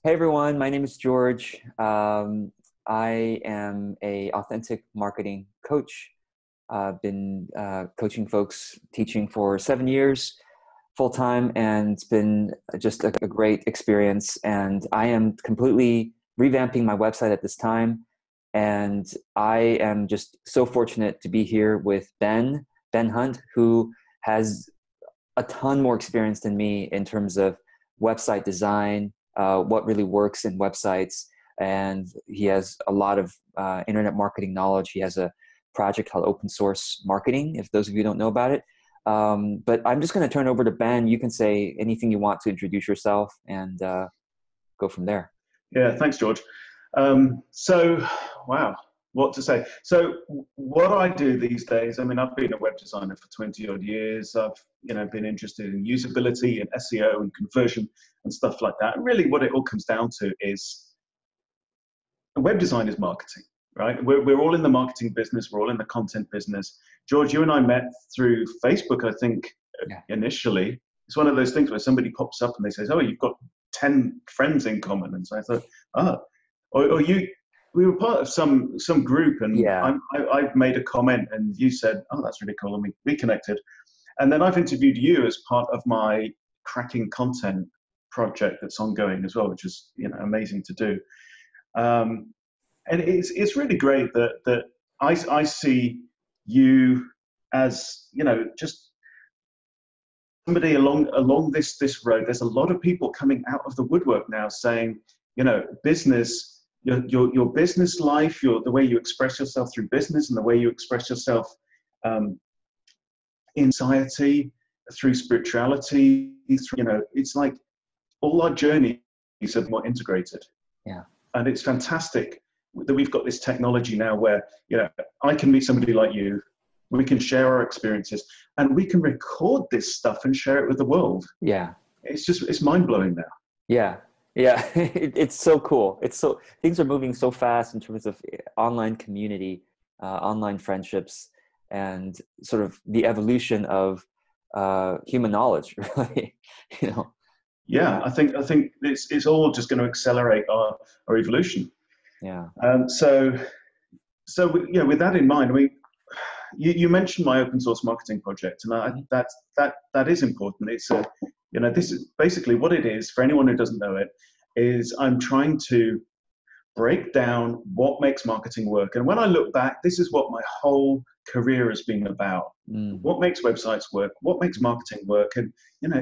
Hey everyone, my name is George. I am a authentic marketing coach. I've been coaching folks, teaching for 7 years full time, and it's been just a great experience. And I am completely revamping my website at this time. And I am just so fortunate to be here with Ben Hunt, who has a ton more experience than me in terms of website design, what really works in websites. And he has a lot of internet marketing knowledge. He has a project called Open Source Marketing, if those of you don't know about it. But I'm just going to turn over to Ben. You can say anything you want to introduce yourself and go from there. Yeah, thanks, George. Wow, what to say? So, what I do these days, I mean, I've been a web designer for 20 odd years. I've, been interested in usability and SEO and conversion and stuff like that. And really, what it all comes down to is web design is marketing, right? We're all in the marketing business. We're all in the content business. George, you and I met through Facebook, I think, Yeah. initially. It's one of those things where somebody pops up and they say, "Oh, you've got 10 friends in common." And so I thought, oh, or we were part of some group, and Yeah. I made a comment, and you said, "Oh, that's really cool," and we connected. And then I've interviewed you as part of my cracking content project that's ongoing as well, which is amazing to do. And it's really great that I see you as just somebody along this road. There's a lot of people coming out of the woodwork now saying, business, your business life, the way you express yourself through business, and the way you express yourself in society, through spirituality, it's like all our journeys are more integrated. Yeah. And it's fantastic that we've got this technology now where, I can meet somebody like you, we can share our experiences, and we can record this stuff and share it with the world. Yeah. It's mind-blowing now. Yeah. Yeah. It's so cool. Things are moving so fast in terms of online community, online friendships, and sort of the evolution of human knowledge, really. you know. Yeah, I think it's all just going to accelerate our evolution. Yeah. With that in mind, you mentioned my open source marketing project, and that is important. This is basically what it is. For anyone who doesn't know it, is I'm trying to break down what makes marketing work. And when I look back, this is what my whole career has been about. What makes websites work? What makes marketing work? And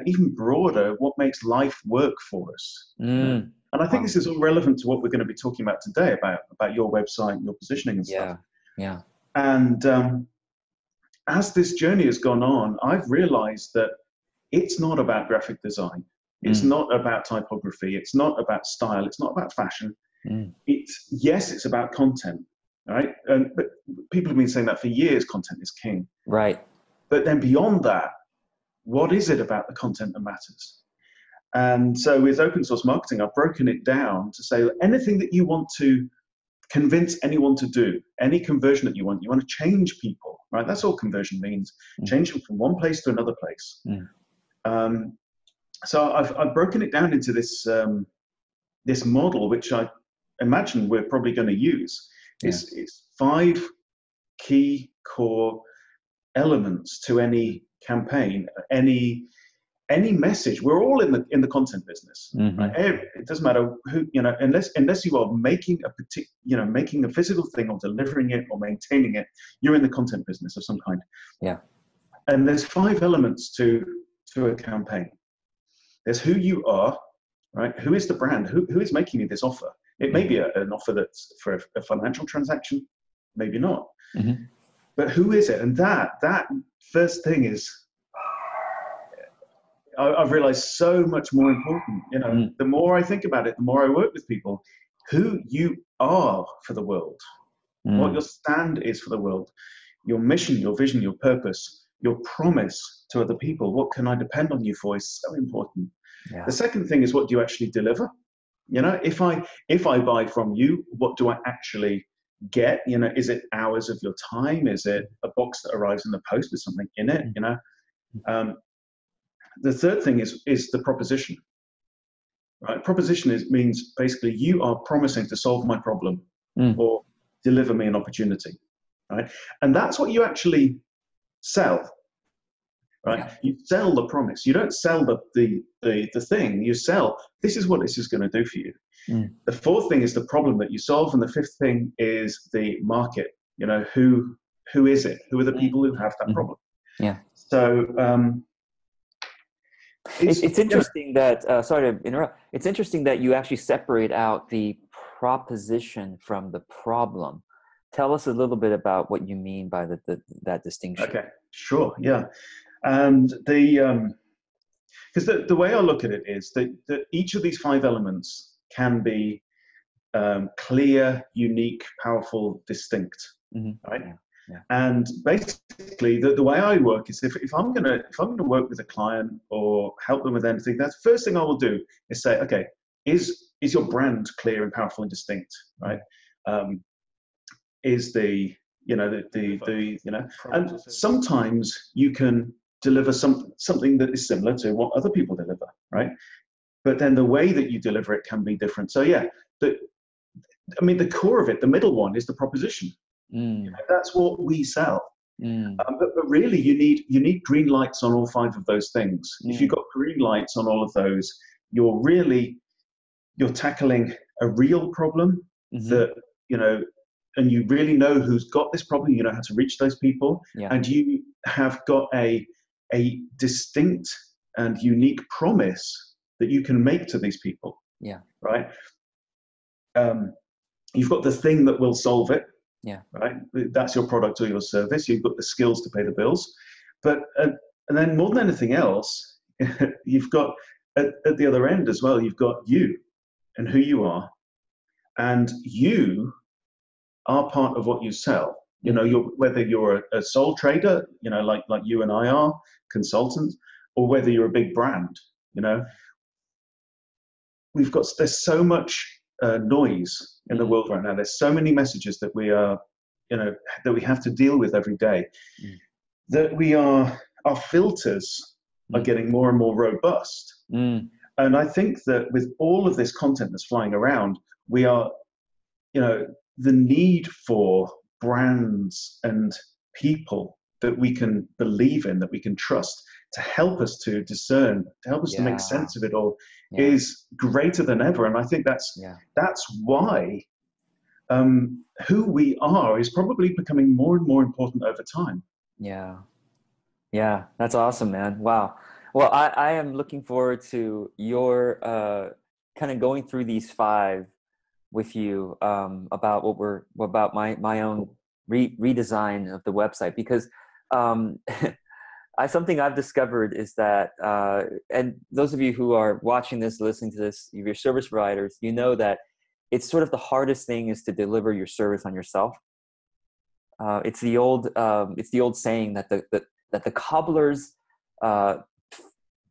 even broader, what makes life work for us? And I think this is all relevant to what we're going to be talking about today about your website, your positioning and stuff. Yeah. And as this journey has gone on, I've realized that it's not about graphic design. It's not about typography. It's not about style. It's not about fashion. It's about content, right? But people have been saying that for years. Content is king, Right? But then beyond that, what is it about the content that matters? And so with open source marketing, I've broken it down to say anything that you want to convince anyone to do, any conversion that you want to change people, right? That's all conversion means, change them from one place to another place. So I've broken it down into this model, which I imagine we're probably going to use. It's 5 key core elements to any campaign, any message. We're all in the content business, right? It doesn't matter who, unless you are making making a physical thing or delivering it or maintaining it, you're in the content business of some kind. Yeah. And there's 5 elements to a campaign. There's who you are, right? Who is the brand? Who is making you this offer? It may be an offer that's for a financial transaction, maybe not. But who is it? And that first thing is, I've realized, so much more important. The more I think about it, the more I work with people, who you are for the world, what your stand is for the world, your mission, your vision, your purpose, your promise to other people. What can I depend on you for is so important. Yeah. The second thing is, what do you actually deliver? If I buy from you, what do I actually get? Is it hours of your time? Is it a box that arrives in the post with something in it? The third thing is the proposition. right? Proposition means basically you are promising to solve my problem Mm. or deliver me an opportunity, right? And that's what you actually sell, right? Yeah. You sell the promise. You don't sell the thing. You sell, this is what this is going to do for you. Mm. The fourth thing is the problem that you solve, and the fifth thing is the market. You know, who is it? Who are the people who have that Mm-hmm. problem? Yeah. So It's interesting that, sorry to interrupt, it's interesting that you actually separate out the proposition from the problem. Tell us a little bit about what you mean by that distinction. okay, sure, yeah. And because the way I look at it is that each of these five elements can be clear, unique, powerful, distinct, Mm-hmm. right? Yeah. Yeah. And basically, the way I work is if I'm gonna work with a client or help them with anything, that's the first thing I will do is say, okay, is your brand clear and powerful and distinct, right? Is the and sometimes you can deliver something that is similar to what other people deliver, right? But then the way that you deliver it can be different. So yeah, the core of it, the middle one, is the proposition. Mm. That's what we sell. Mm. But really, you need green lights on all five of those things. If you've got green lights on all of those, you're tackling a real problem that, and you really know who's got this problem. You know how to reach those people, Yeah. and you have got a distinct and unique promise that you can make to these people. Yeah. Right. You've got the thing that will solve it. Yeah. Right. That's your product or your service. You've got the skills to pay the bills, but and then more than anything else, you've got at the other end as well. You've got you and who you are, and you are part of what you sell. You know, whether you're a sole trader, you know, like you and I are, consultants, or whether you're a big brand. You know, there's so much noise in the world right now. There's so many messages that we are, that we have to deal with every day. That our filters are getting more and more robust. And I think that with all of this content that's flying around, we are, the need for brands and people that we can believe in, that we can trust, to help us to discern, to help us to make sense of it all, is greater than ever. And I think that's why who we are is probably becoming more and more important over time. Yeah, that's awesome, man. Wow. Well, I am looking forward to your kind of going through these five with you about my own redesign of the website, because something I've discovered is that, and those of you who are watching this, listening to this, you're service providers, you know that it's sort of the hardest thing is to deliver your service on yourself. It's the old saying that the cobbler's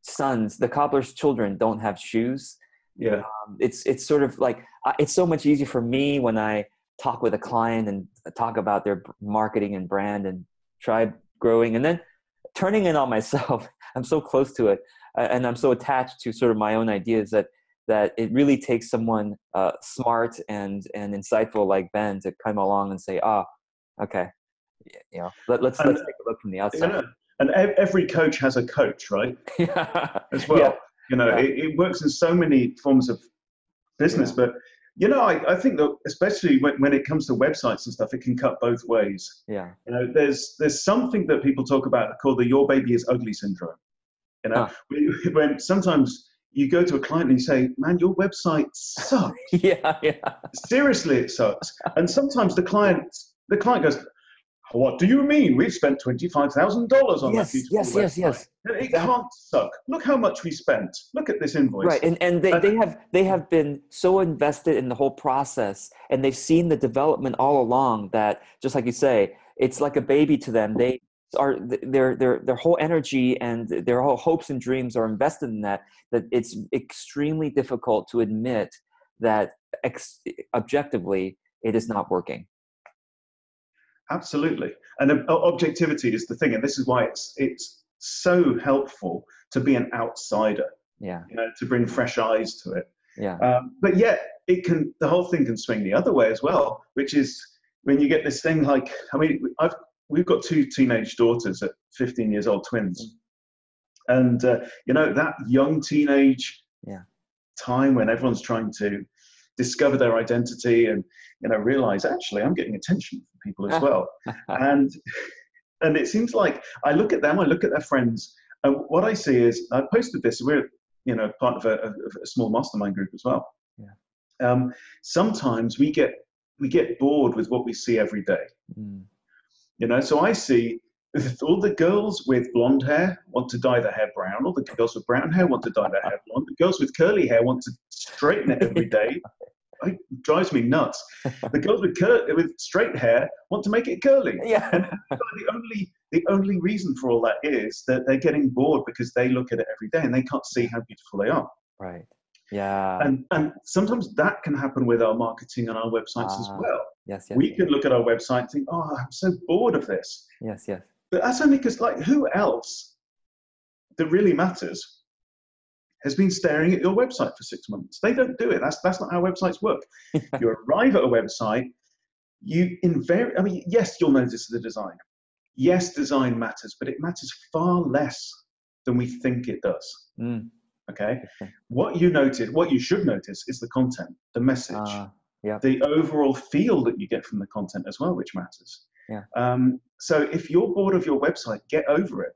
sons, the cobbler's children don't have shoes. Yeah. It's sort of like, it's so much easier for me when I talk with a client and talk about their marketing and brand and try growing, and then turning it on myself. I'm so close to it, and I'm so attached to sort of my own ideas that it really takes someone smart and insightful like Ben to come along and say, okay, let's take a look from the outside. And every coach has a coach, right? As well. It works in so many forms of business, but I think that especially when it comes to websites and stuff, it can cut both ways. Yeah. There's something that people talk about called the "your baby is ugly" syndrome. When sometimes you go to a client and you say, "Man, your website sucks." Yeah. Seriously, it sucks. And sometimes the client goes, "What do you mean? We've spent $25,000 on that beautiful website. Yes. It can't suck. Look how much we spent. Look at this invoice." Right, and they have been so invested in the whole process, and they've seen the development all along that, just like you say, it's like a baby to them. They are their whole energy and their whole hopes and dreams are invested in that it's extremely difficult to admit that objectively it is not working. Absolutely. And objectivity is the thing. And this is why it's so helpful to be an outsider, Yeah. to bring fresh eyes to it. Yeah. But yet the whole thing can swing the other way as well, which is when you get this thing like, I mean, we've got two teenage daughters at 15 years old, twins. And, that young teenage time when everyone's trying to discover their identity and, realize, actually, I'm getting attention from people as well. And it seems like I look at them, I look at their friends, and what I see is, I posted this, we're, part of a small mastermind group as well. Yeah. Sometimes we get bored with what we see every day. So I see all the girls with blonde hair want to dye their hair brown. All the girls with brown hair want to dye their hair blonde. The girls with curly hair want to straighten it every day. It drives me nuts. The girls with straight hair want to make it curly. Yeah. And the only reason for all that is that they're getting bored because they look at it every day and they can't see how beautiful they are. Right. Yeah. And sometimes that can happen with our marketing and our websites as well. Yes, yes. We can look at our website and think, oh, I'm so bored of this. Yes, yes. But that's only because, who else that really matters has been staring at your website for 6 months? They don't do it. That's not how websites work. If you arrive at a website, yes, you'll notice the design. Yes, design matters, but it matters far less than we think it does. Okay? What you should notice is the content, the message, the overall feel that you get from the content as well, which matters. Yeah. So if you're bored of your website, get over it.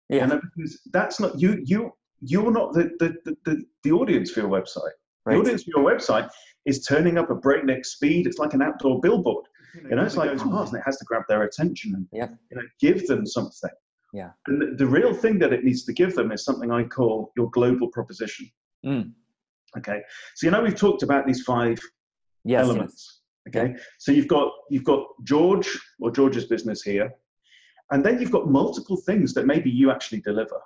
Yeah. Because that's not you're not the audience for your website. Right. The audience for your website is turning up at breakneck speed. It's like an outdoor billboard. It's like and it has to grab their attention and give them something. Yeah. And the real thing that it needs to give them is something I call your global proposition. Okay. So we've talked about these 5 elements. Yes. Okay. Yeah. So you've got George or George's business here, and then you've got multiple things that maybe you actually deliver.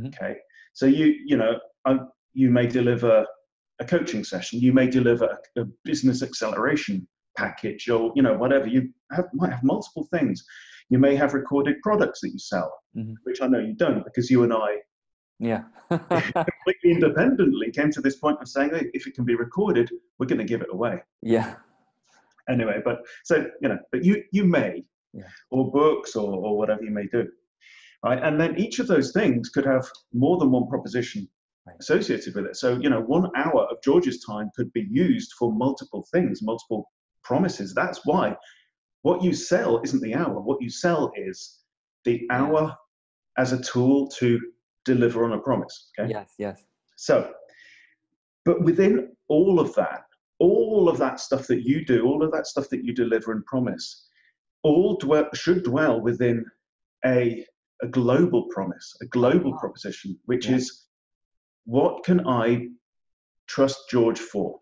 Okay. So you may deliver a coaching session, you may deliver a business acceleration package, or whatever. You might have multiple things. You may have recorded products that you sell, which I know you don't, because you and I completely independently came to this point of saying, hey, if it can be recorded, we're going to give it away. Yeah. Anyway, but you may, or books or whatever you may do, right? And then each of those things could have more than one proposition associated with it. So 1 hour of George's time could be used for multiple things, multiple promises. That's why what you sell isn't the hour. What you sell is the hour as a tool to deliver on a promise. Okay. Yes. Yes. So, but within all of that stuff that you do, all of that stuff that you deliver and promise, should dwell within a global promise, a global proposition, which is, what can I trust George for?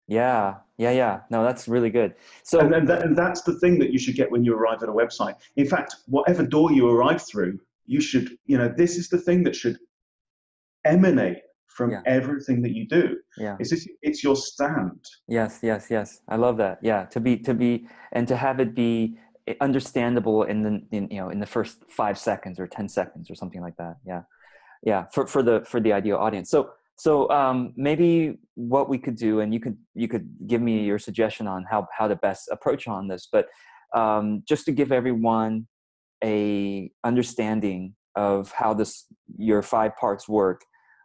Yeah. No, that's really good. So, and that's the thing that you should get when you arrive at a website. In fact, whatever door you arrive through, you should, this is the thing that should emanate from everything that you do. Yeah. It's your stand. Yes. I love that. Yeah. To be, and to have it be understandable in the first 5 seconds or 10 seconds or something like that. Yeah. Yeah. For the ideal audience. So maybe what we could do, and you could give me your suggestion on how to best approach on this, but just to give everyone a understanding of how your 5 parts work,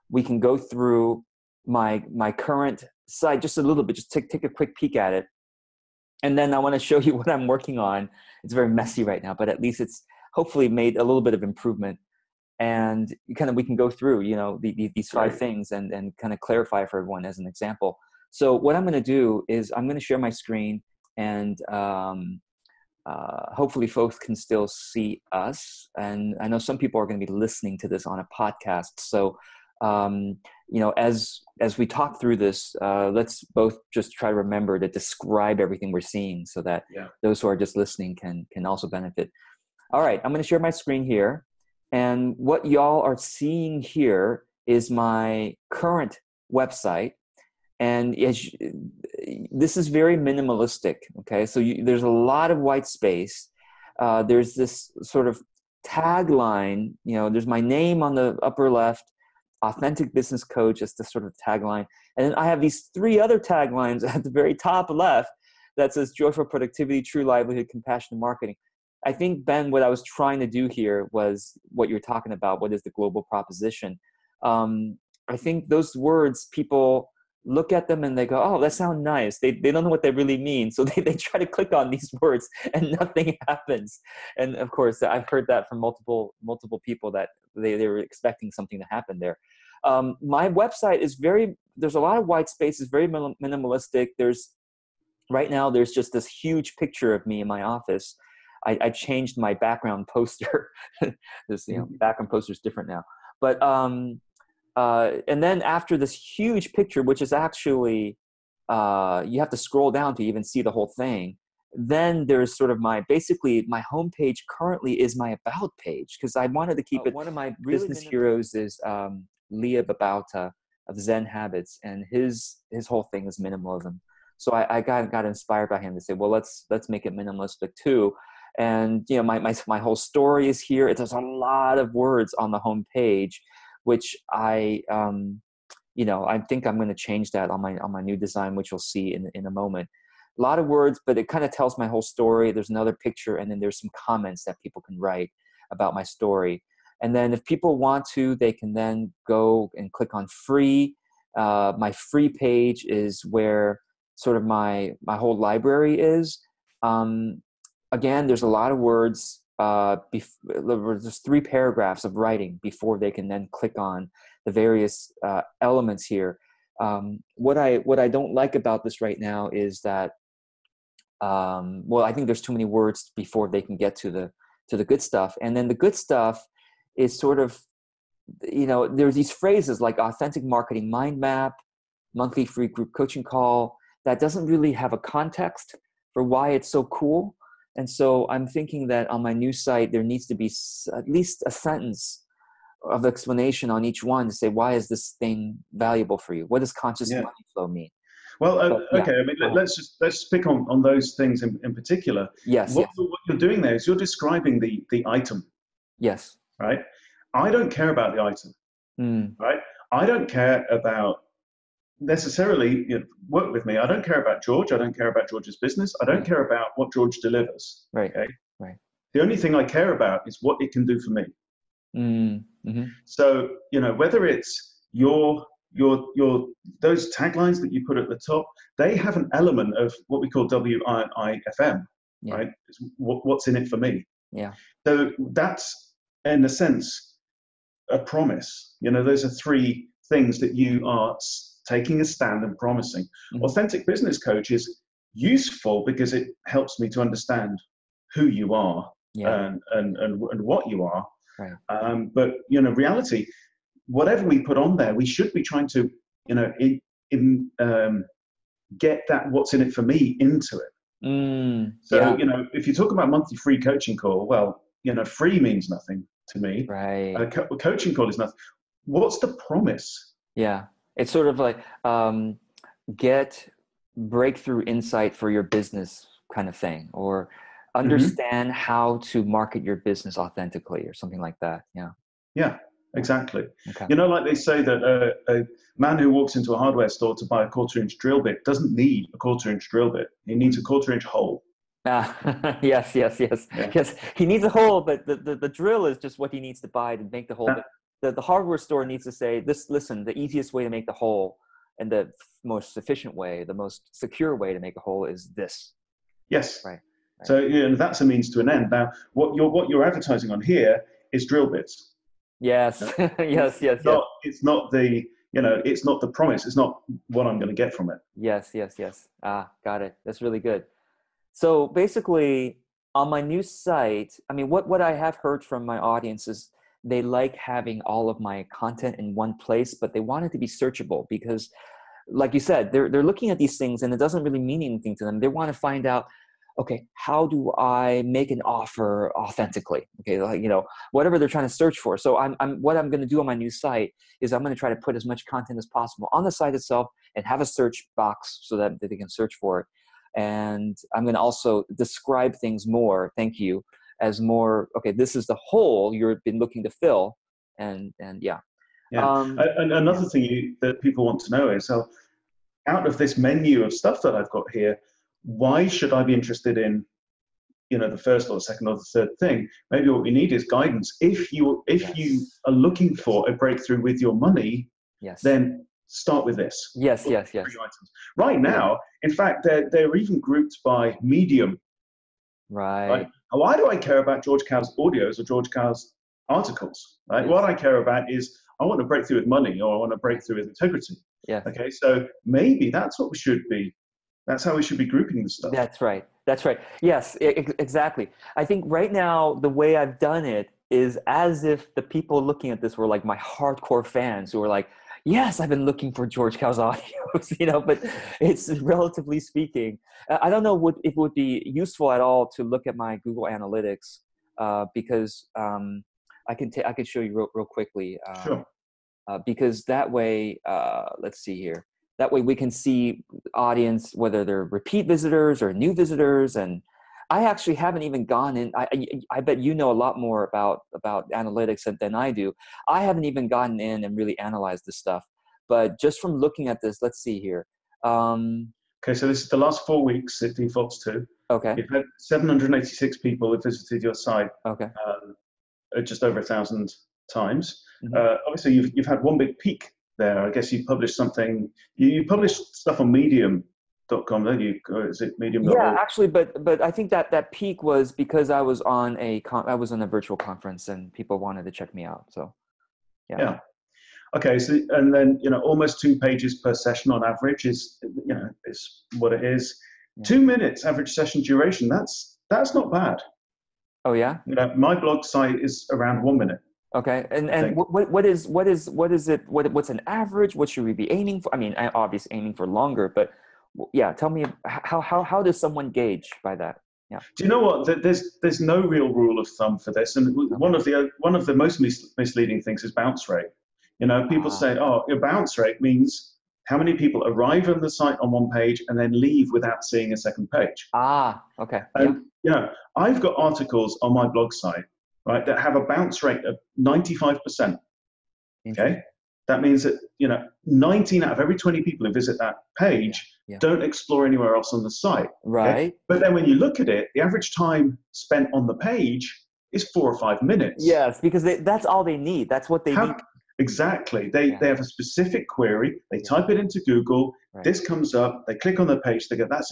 we can go through my current site just a little bit, just take a quick peek at it. And then I want to show you what I'm working on. It's very messy right now, but at least it's hopefully made a little bit of improvement. And we can go through, these 5 things and kind of clarify for everyone as an example. So what I'm going to do is I'm going to share my screen, and hopefully folks can still see us. And I know some people are going to be listening to this on a podcast. So, as we talk through this, let's both just try to remember to describe everything we're seeing so that those who are just listening can also benefit. All right, I'm going to share my screen here. And what y'all are seeing here is my current website. And this is very minimalistic, okay? So there's a lot of white space. There's this sort of tagline, there's my name on the upper left, authentic business coach as the sort of tagline. And then I have these 3 other taglines at the very top left that says joyful productivity, true livelihood, compassionate marketing. I think, Ben, what I was trying to do here was what you're talking about. What is the global proposition? I think those words, people look at them and they go, oh, that sounds nice. They don't know what they really mean. So they try to click on these words and nothing happens. And of course, I've heard that from multiple people that they were expecting something to happen there. My website is there's a lot of white space. It's very minimalistic. Right now, there's just this huge picture of me in my office. I changed my background poster. This background poster is different now. But and then after this huge picture, which is actually you have to scroll down to even see the whole thing. Then there's sort of basically my homepage currently is my about page, because I wanted to keep it. One of my business heroes is Leah Babauta of Zen Habits, and his whole thing is minimalism. So I got inspired by him to say, well, let's make it minimalistic too. And my whole story is here. There's a lot of words on the home page, which I think I'm going to change that on my new design, which you'll see in a moment. A lot of words, but it kind of tells my whole story. There's another picture, and then there's some comments that people can write about my story. And then if people want to, they can then go and click on free. My free page is where sort of my whole library is. Again, there's a lot of words. There's 3 paragraphs of writing before they can then click on the various elements here. What I don't like about this right now is that, I think there's too many words before they can get to the good stuff. And then the good stuff is sort of, there's these phrases like authentic marketing mind map, monthly free group coaching call, that doesn't really have a context for why it's so cool. And so I'm thinking that on my new site, there needs to be at least a sentence of explanation on each one to say, why is this thing valuable for you? What does conscious money flow mean? Well, okay. I mean, let's pick on those things in particular. Yes. What you're doing there is you're describing the item. Yes. Right. I don't care about the item. Right. I don't care about necessarily, work with me. I don't care about George. I don't care about George's business. I don't care about what George delivers. Right. Okay. Right. The only thing I care about is what it can do for me. Mm-hmm. So, whether it's your those taglines that you put at the top, they have an element of what we call WIIFM, right? It's what's in it for me. Yeah. So that's, in a sense, a promise. Those are 3 things that you are taking a stand and promising. Mm-hmm. Authentic Business Coach is useful because it helps me to understand who you are and what you are. Right. But reality, whatever we put on there, we should be trying to get that what's in it for me into it. So if you talk about monthly free coaching call, well, free means nothing to me. Right. Coaching call is nothing. What's the promise? Yeah. It's sort of like get breakthrough insight for your business kind of thing, or understand how to market your business authentically or something like that. Yeah. Yeah, exactly. Okay. Like they say that a man who walks into a hardware store to buy a 1/4-inch drill bit doesn't need a 1/4-inch drill bit. He needs a 1/4-inch hole. Yes. Yeah. Yes. He needs a hole, but the drill is just what he needs to buy to make the hole. The hardware store needs to say, listen, the easiest way to make the hole and the most efficient way, the most secure way to make a hole is this. Yes. Right. So that's a means to an end. Now, what you're advertising on here is drill bits. Yes. Yes. It's not the it's not the promise. It's not what I'm going to get from it. Yes. Got it. That's really good. So basically, on my new site, I mean, what I have heard from my audience is they like having all of my content in one place, but they want it to be searchable because, like you said, they're looking at these things and it doesn't really mean anything to them. They want to find out, okay, how do I make an offer authentically? Okay, whatever they're trying to search for. So what I'm going to do on my new site is I'm going to try to put as much content as possible on the site itself and have a search box so that they can search for it. And I'm going to also describe things more. Thank you. As more, okay, this is the hole you've been looking to fill. And yeah. Yeah. And Yeah. another thing that people want to know is, so out of this menu of stuff that I've got here, why should I be interested in, the first or the second or the third thing? Maybe what we need is guidance. If you Yes. are looking for a breakthrough with your money, Yes. then start with this. Yes. Look at Yes. three Yes. items. Right Yeah. now, in fact, they're even grouped by medium. Right? Right. Why do I care about George Cow's audios or George Cow's articles? Right? What Yes. I care about is I want to break through with money, or I want to break Yes. through with integrity. Yes. Okay, so maybe that's what we should be. That's how we should be grouping the stuff. That's right. That's right. Yes, exactly. I think right now the way I've done it is as if the people looking at this were like my hardcore fans who were like, "Yes, I've been looking for George Cal's audios," But it's relatively speaking. I don't know if it would be useful at all to look at my Google Analytics because I can show you real quickly. Sure. Because that way, let's see here. That way we can see audience, whether they're repeat visitors or new visitors. And I actually haven't even gone in. I bet you know a lot more about analytics than I do. I haven't even gotten in and really analyzed this stuff. But just from looking at this, let's see here. Okay, so this is the last 4 weeks it defaults to. Okay. You've had 786 people who visited your site. Okay. Just over 1,000 times. Mm-hmm. Obviously, you've had one big peak there. I guess you published something. You published stuff on Medium.com, don't you? Or is it Medium.org? Yeah, actually, but I think that peak was because I was on a virtual conference and people wanted to check me out. So, yeah. Okay, so and then almost 2 pages per session on average is is what it is. Yeah. 2 minutes average session duration. That's not bad. Oh yeah. My blog site is around 1 minute. Okay, and what is it? What's an average? What should we be aiming for? I mean, I obviously aiming for longer, but yeah, tell me how does someone gauge by that? Yeah. Do you know what? There's no real rule of thumb for this, and one of the most misleading things is bounce rate. People say, "Oh, your bounce rate means how many people arrive on the site on one page and then leave without seeing a second page." Okay. And I've got articles on my blog site, right, that have a bounce rate of 95%. Okay, that means that 19 out of every 20 people who visit that page don't explore anywhere else on the site. Right. Okay? But then when you look at it, the average time spent on the page is 4 or 5 minutes. Yes, because that's all they need. That's what they need. Exactly. They have a specific query. They type it into Google. Right. This comes up. They click on the page. They go, that's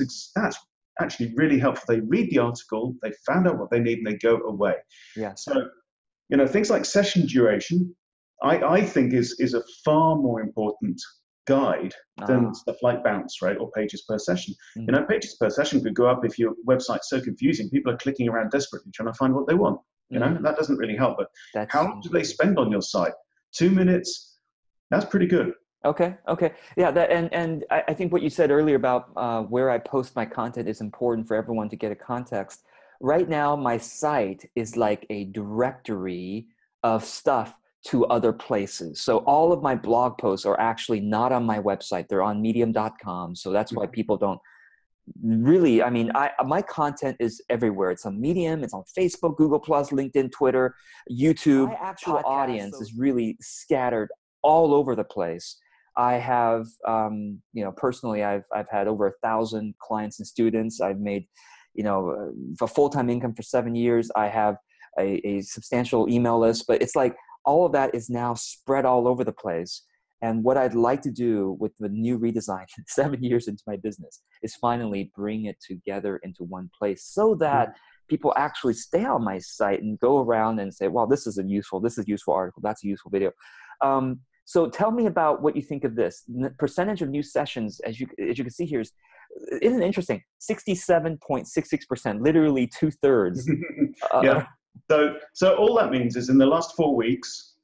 actually really helpful. They read the article. They found out what they need, and they go away. Yeah. So, things like session duration, I think is a far more important guide than stuff like bounce rate or pages per session. Mm-hmm. Pages per session could go up if your website's so confusing. People are clicking around desperately trying to find what they want. That doesn't really help. But how long do they spend on your site? 2 minutes. That's pretty good. Okay. Yeah, and I think what you said earlier about where I post my content is important for everyone to get a context. Right now, my site is like a directory of stuff to other places. So all of my blog posts are actually not on my website. They're on medium.com. So that's why people don't really, my content is everywhere. It's on Medium, it's on Facebook, Google+, LinkedIn, Twitter, YouTube. My actual audience is really scattered all over the place. I have, personally, I've had over 1,000 clients and students. I've made, a full-time income for 7 years. I have a substantial email list, but it's like all of that is now spread all over the place. And what I'd like to do with the new redesign 7 years into my business is finally bring it together into one place so that people actually stay on my site and go around and say, well, this is a useful article. That's a useful video. So tell me about what you think of this. The percentage of new sessions, as you can see here, isn't it interesting? 67.66%, literally 2/3. Yeah. So all that means is in the last 4 weeks,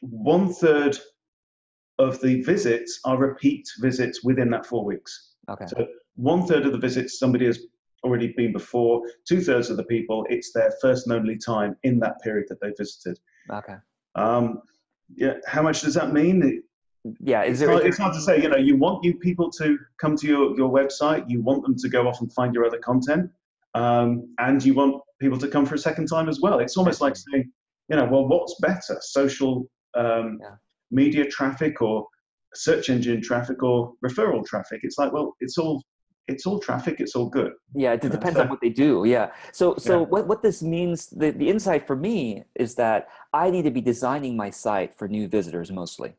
1/3 of the visits are repeat visits within that 4 weeks. Okay. So 1/3 of the visits somebody has already been before. 2/3 of the people, it's their first and only time in that period that they visited. Okay. Yeah. How much does that mean? Yeah. It's hard to say. You want new people to come to your website. You want them to go off and find your other content, and you want people to come for a second time as well. It's almost like saying, well, what's better, social Yeah. media traffic or search engine traffic or referral traffic. It's like, well, it's all traffic. It's all good. Yeah, it depends So, on what they do. Yeah. So yeah. what this means, the insight for me is that I need to be designing my site for new visitors mostly.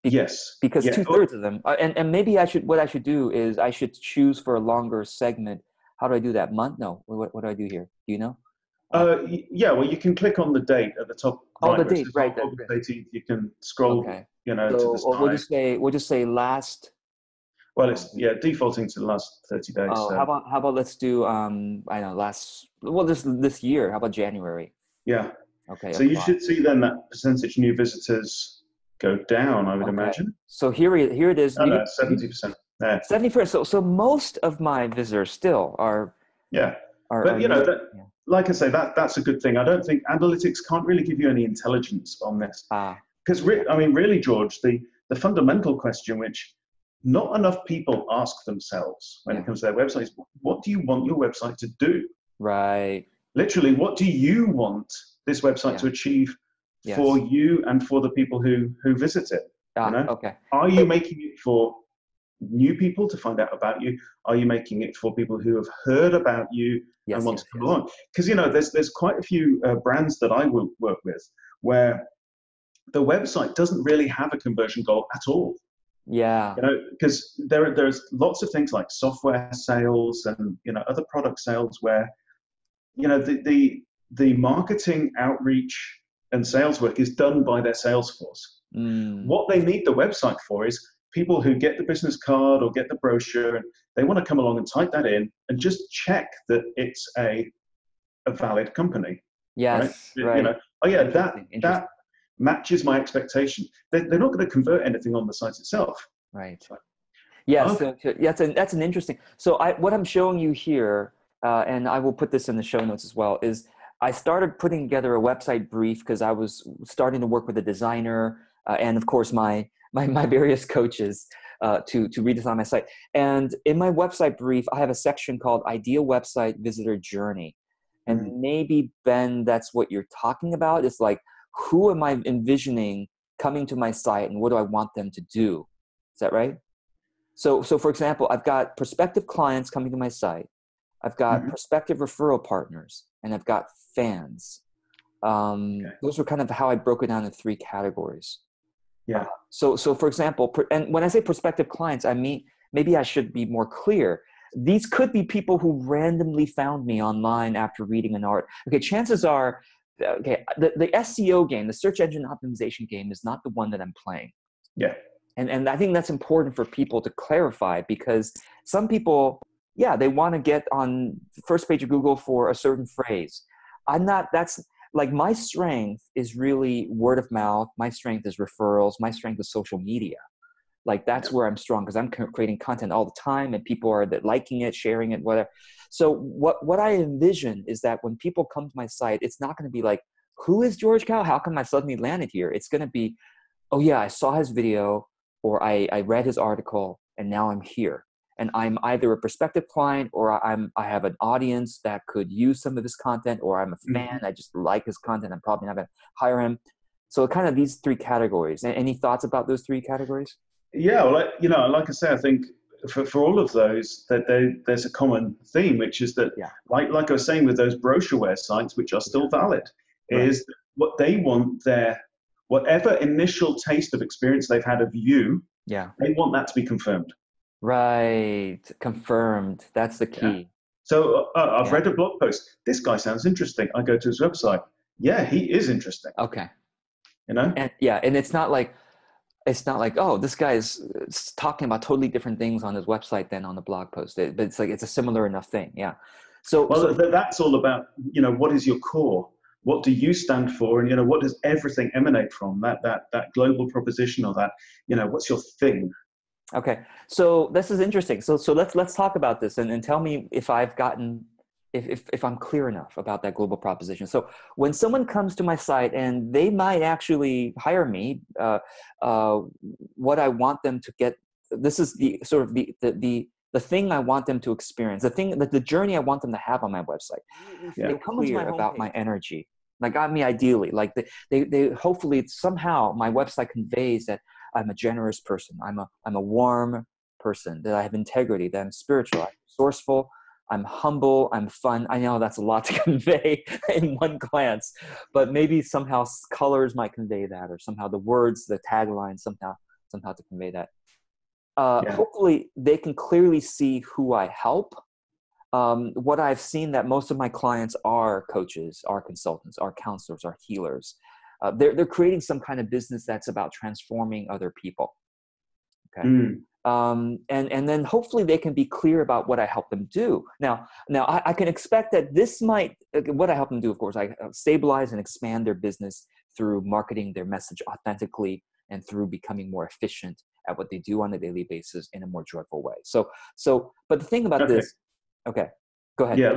Yes. Because Yeah. 2/3 of them, and maybe what I should do is I should choose for a longer segment. How do I do that? Month? No. What do I do here? Do you know? Yeah. Well, you can click on the date at the top Oh, right the where it date, says right. August 18th. You can scroll, Okay. to the So side. we'll just say last. Well, it's defaulting to the last 30 days. Oh, So how about let's do I don't know, this year. How about January? yeah. Okay, So you apply. should see then that percentage new visitors go down, I would Okay. imagine. So here it is. Oh, no, 70% there. 70%. So most of my visitors still Yeah. are But, new. Yeah. like I say, that's a good thing. I don't think analytics can't really give you any intelligence on this. Ah, Because, I mean, really, George, the fundamental question, which not enough people ask themselves when yeah. it comes to their websites, what do you want your website to do? Right. Literally, what do you want this website Yeah. to achieve for Yes. you and for the people who visit it? Ah, okay. Are you making it for new people to find out about you? Are you making it for people who have heard about you and Yes, want yes, to come yes. along? Because there's quite a few brands that I work with where the website doesn't really have a conversion goal at all. Yeah. Because there's lots of things like software sales and other product sales where the marketing outreach and sales work is done by their sales force. Mm. What they need the website for is people who get the business card or get the brochure and they want to come along and type that in and just check that it's a valid company, right? Yes, right. Oh yeah, Interesting. that matches my expectation. They're not going to convert anything on the site itself. Right. It's like, Yes, okay. that's an interesting. So what I'm showing you here, and I will put this in the show notes as well, is I started putting together a website brief because I was starting to work with a designer and of course my various coaches to redesign my site. And in my website brief, I have a section called Ideal Website Visitor Journey. And maybe, Ben, that's what you're talking about. It's like, who am I envisioning coming to my site and what do I want them to do? Is that right? So for example, I've got prospective clients coming to my site. I've got prospective referral partners, and I've got fans. Okay. Those were kind of how I broke it down in 3 categories. Yeah. So for example, and when I say prospective clients, I mean, maybe I should be more clear. These could be people who randomly found me online after reading an art. Okay, chances are, okay, the SEO game, the search engine optimization game, is not the one that I'm playing. Yeah. And I think that's important for people to clarify, because some people, yeah, they want to get on the first page of Google for a certain phrase. That's like, my strength is really word of mouth. My strength is referrals. My strength is social media. Like, that's where I'm strong, because I'm creating content all the time and people are liking it, sharing it, whatever. So what I envision is that when people come to my site, it's not going to be like, who is George Cao? How come I suddenly landed here? It's going to be, oh yeah, I saw his video, or I read his article, and now I'm here. And I'm either a prospective client, or I have an audience that could use some of his content, or I'm a fan. I just like his content. I'm probably not going to hire him. So kind of these 3 categories. Any thoughts about those 3 categories? Yeah, well, like I say, I think for all of those, that there's a common theme, which is that, Yeah. like I was saying, with those brochureware sites, which are still valid, Right. is what they want whatever initial taste of experience they've had of you, Yeah. they want that to be confirmed. Right. Confirmed. That's the Yeah. key. So I've read a blog post. This guy sounds interesting. I go to his website. Yeah, he is interesting. Okay. And it's not like, oh, this guy is talking about totally different things on his website than on the blog post. But it's like, it's a similar enough thing. Yeah. So that's all about, what is your core? What do you stand for? And, what does everything emanate from? That global proposition, or that, what's your thing? okay. So this is interesting. So let's talk about this and tell me if I've gotten, if I'm clear enough about that global proposition. So when someone comes to my site and they might actually hire me, what I want them to get, this is the sort of the thing I want them to experience, the journey I want them to have on my website. Really Yeah. feel clear about my energy. Like, I mean, ideally, like they hopefully somehow my website conveys that I'm a generous person. I'm a warm person, that I have integrity, that I'm spiritual, I'm resourceful, I'm humble, I'm fun. I know that's a lot to convey in one glance, but maybe somehow colors might convey that, or somehow the words, the tagline, somehow to convey that. Hopefully they can clearly see who I help. What I've seen that most of my clients are coaches, are consultants, are counselors, are healers. They're creating some kind of business that's about transforming other people. Okay. And then hopefully they can be clear about what I help them do. Now I can expect that this might, what I help them do, of course, I stabilize and expand their business through marketing their message authentically and through becoming more efficient at what they do on a daily basis in a more joyful way. But the thing about this, okay, go ahead. Yeah,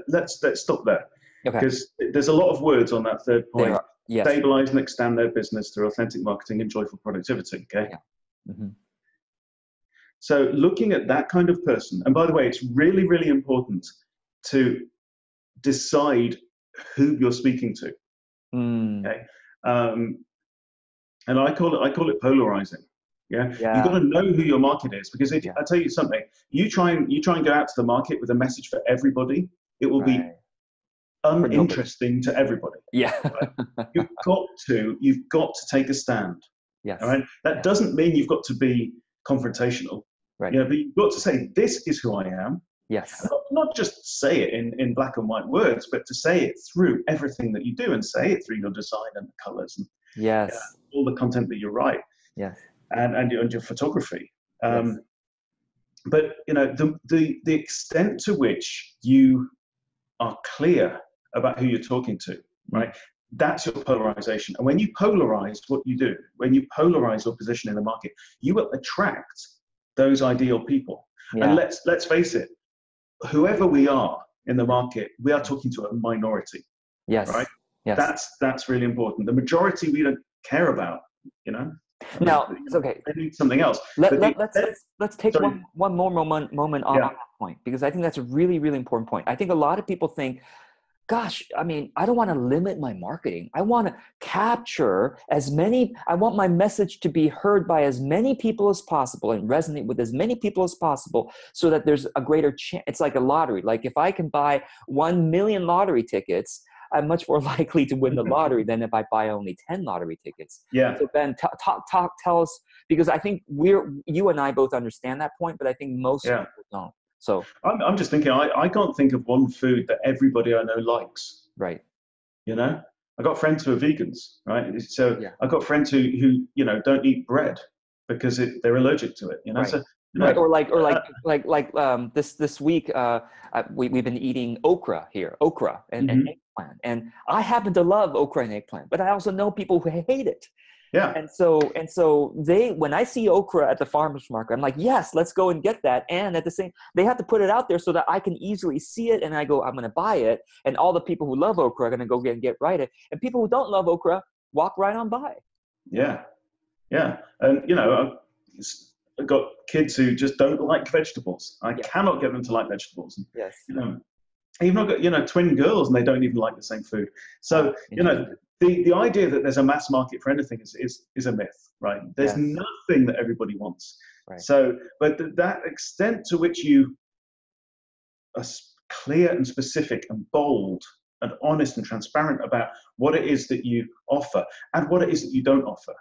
let's stop there. Okay. Because there's a lot of words on that third point. Yes. Stabilize and extend their business through authentic marketing and joyful productivity. Okay. Yeah. Mm-hmm. So looking at that kind of person, and by the way, it's really, really important to decide who you're speaking to. Okay. And I call it polarizing. Yeah. You've got to know who your market is, because if I tell you something, you try and go out to the market with a message for everybody, it will be uninteresting to everybody. Yeah. Right? You've got to take a stand. Yes. All right. That doesn't mean you've got to be confrontational. Right. But you've got to say, this is who I am. Yes. Not just say it in black and white words, but to say it through everything that you do, and say it through your design and the colors and all the content that you write. Yes. And your photography. But the extent to which you are clear about who you're talking to, right? That's your polarization. And when you polarize what you do, when you polarize your position in the market, you will attract those ideal people. And let's face it, whoever we are in the market, we are talking to a minority. Yes. Right? Yes. That's really important. The majority we don't care about, Now, it's okay. They need something else. Let's take one more moment on that point, because I think that's a really, really important point. I think a lot of people think, gosh, I mean, I don't want to limit my marketing. I want to capture I want my message to be heard by as many people as possible and resonate with as many people as possible, so that there's a greater chance. It's like a lottery. Like, if I can buy 1 million lottery tickets, I'm much more likely to win the lottery than if I buy only 10 lottery tickets. Yeah. So Ben, tell us, because I think you and I both understand that point, but I think most people don't. So I'm just thinking, I can't think of one food that everybody I know likes. Right. I've got friends who are vegans, right? So I've got friends who don't eat bread because they're allergic to it. Right. So, right. Or like this week we've been eating okra and eggplant, and I happen to love okra and eggplant, but I also know people who hate it. Yeah. And so when I see okra at the farmer's market, I'm like, yes, let's go and get that. And at the same, they have to put it out there so that I can easily see it. And I go, I'm going to buy it. And all the people who love okra are going to go get right it. And people who don't love okra walk right on by. Yeah. Yeah. And, I've got kids who just don't like vegetables. I cannot get them to like vegetables. Yes. Even I've got, twin girls, and they don't even like the same food. So, the idea that there's a mass market for anything is a myth, right? There's nothing that everybody wants. Right. So, but that extent to which you are clear and specific and bold and honest and transparent about what it is that you offer and what it is that you don't offer,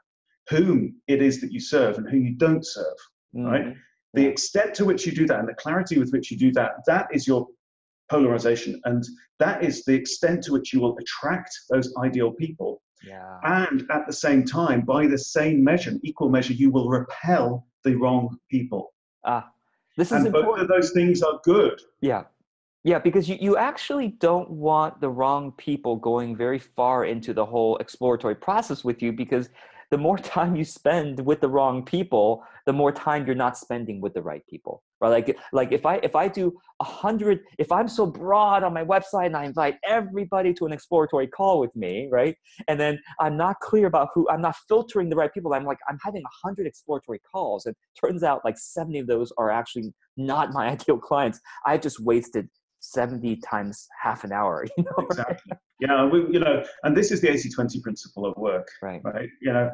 whom it is that you serve and who you don't serve, right? The extent to which you do that and the clarity with which you do that, that is your polarization, and that is the extent to which you will attract those ideal people. And at the same time, by the same measure, equal measure, you will repel the wrong people. This is important. Both of those things are good. Yeah, because you actually don't want the wrong people going very far into the whole exploratory process with you, because the more time you spend with the wrong people, the more time you're not spending with the right people, right? Like if I do 100, if I'm so broad on my website and I invite everybody to an exploratory call with me, right? And then I'm not clear about I'm not filtering the right people. I'm having 100 exploratory calls, and turns out like 70 of those are actually not my ideal clients. I've just wasted 70 times half an hour, you know? Exactly. Yeah, you know, and this is the 80-20 principle at work, Right. right? You know,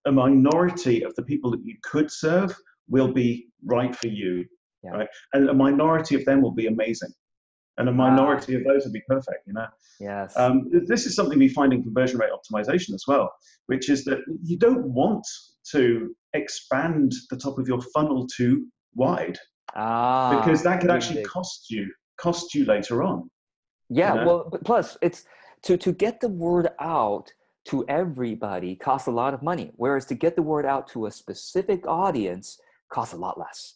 a minority of the people that you could serve will be right for you, Yeah. right? And a minority of them will be amazing. And a minority of those will be perfect, you know? Yes. This is something we find in conversion rate optimization as well, which is that you don't want to expand the top of your funnel too wide, because that could actually cost you later on. Yeah, You know? well, but plus it's to get the word out to everybody costs a lot of money, whereas to get the word out to a specific audience costs a lot less.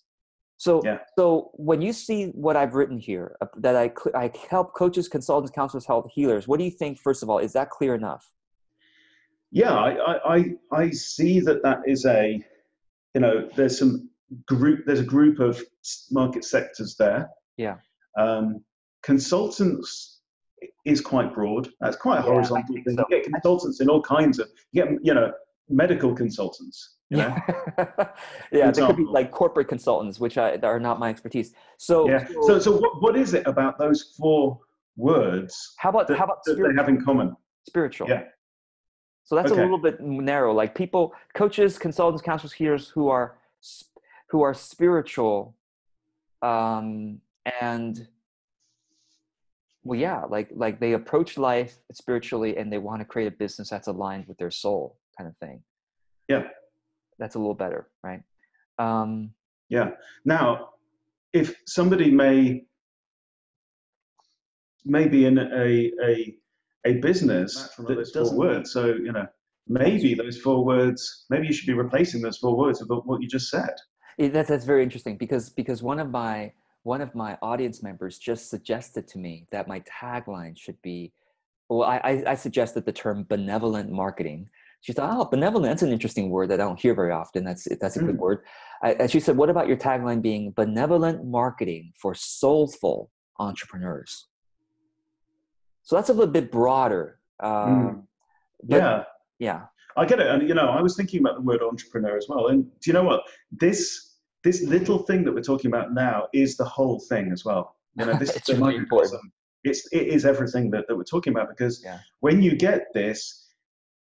So, Yeah. so when you see what I've written here, that I help coaches, consultants, counselors, health healers, what do you think? First of all, is that clear enough? Yeah, I see that is a, you know, there's a group of market sectors there. Yeah. Consultants is quite broad. That's quite a horizontal thing. So. You get consultants in all kinds of, you know, medical consultants, you know? Yeah, they could be like corporate consultants, which are not my expertise. So yeah. So what is it about those 4 words how about that they have in common? Spiritual. Yeah. So that's a little bit narrow. Like people, coaches, consultants, counselors, healers who are spiritual, and well, yeah, like they approach life spiritually and they want to create a business that's aligned with their soul, kind of thing. Yeah. That's a little better, right? Yeah. Now, if somebody may be in a business that does 4 words, so, you know, maybe those 4 words, maybe you should be replacing those 4 words with what you just said. That's very interesting, because one of my audience members just suggested to me that my tagline should be, well, I suggested the term benevolent marketing. She thought, oh, benevolent, that's an interesting word that I don't hear very often. That's a good word. And she said, what about your tagline being benevolent marketing for soulful entrepreneurs? So that's a little bit broader. But yeah. I get it. And, you know, I was thinking about the word entrepreneur as well. And do you know what? This little thing that we're talking about now is the whole thing as well. You know, this it's really important. It is everything that we're talking about, because when you get this,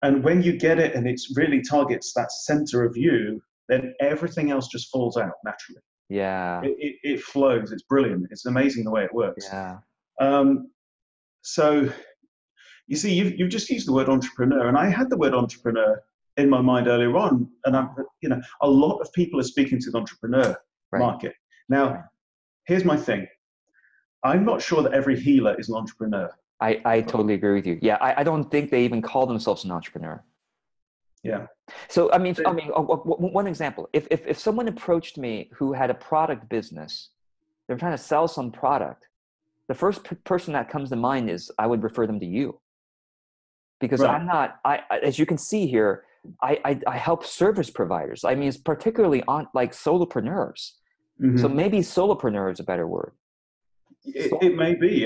and when you get it and it really targets that center of you, then everything else just falls out naturally. Yeah. It flows. It's brilliant. It's amazing the way it works. Yeah. So you see, you've just used the word entrepreneur, and I had the word entrepreneur in my mind earlier on, and you know, a lot of people are speaking to the entrepreneur market. Now, here's my thing. I'm not sure that every healer is an entrepreneur. I totally agree with you. Yeah, I don't think they even call themselves an entrepreneur. Yeah. So I mean, one example: if someone approached me who had a product business, they're trying to sell some product, the first person that comes to mind is I would refer them to you, because I'm not. As you can see here, I help service providers. I mean, it's particularly on like solopreneurs. Mm-hmm. So maybe solopreneur is a better word. It may be,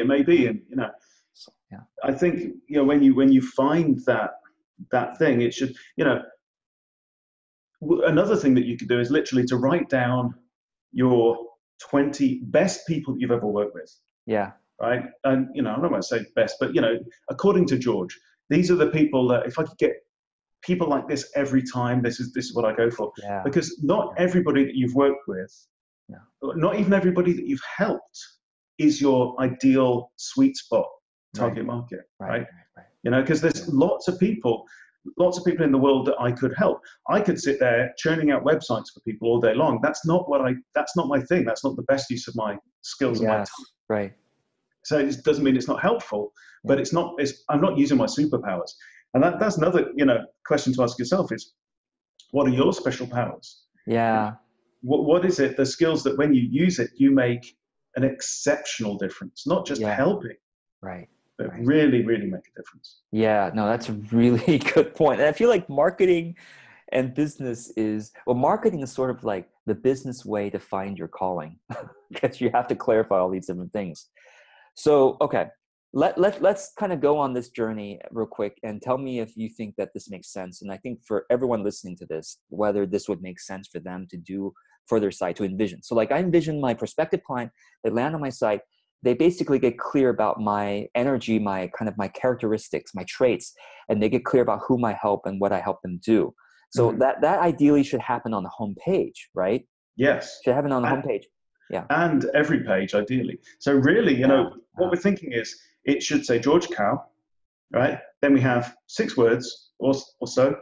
and you know, I think, you know, when you find that thing, it should, you know, another thing that you could do is literally to write down your 20 best people that you've ever worked with. Yeah. Right. And, you know, I'm not going to say best, but, you know, according to George, these are the people that if I could get people like this every time, this is what I go for. Yeah. Because not everybody that you've worked with, not even everybody that you've helped is your ideal sweet spot target market, right? You know, because there's lots of people in the world that I could help. I could sit there churning out websites for people all day long. That's not my thing. That's not the best use of my skills and my time. Right. So it doesn't mean it's not helpful, but I'm not using my superpowers. And that's another, you know, question to ask yourself is, what are your special powers? Yeah. What is it, the skills that when you use it, you make an exceptional difference, not just helping, but really, really make a difference. Yeah, no, that's a really good point. And I feel like marketing and business marketing is sort of like the business way to find your calling, because you have to clarify all these different things. So, okay, let's kind of go on this journey real quick and tell me if you think that this makes sense. And I think for everyone listening to this, whether this would make sense for them to do for their site to envision. So like I envision my prospective client, they land on my site, they basically get clear about my energy, my kind of my characteristics, my traits, and they get clear about whom I help and what I help them do. So that ideally should happen on the home page, right? Yes. Should happen on the home page. Yeah. And every page, ideally. So really, you know, what we're thinking is it should say George Cow, right? Then we have 6 words or so.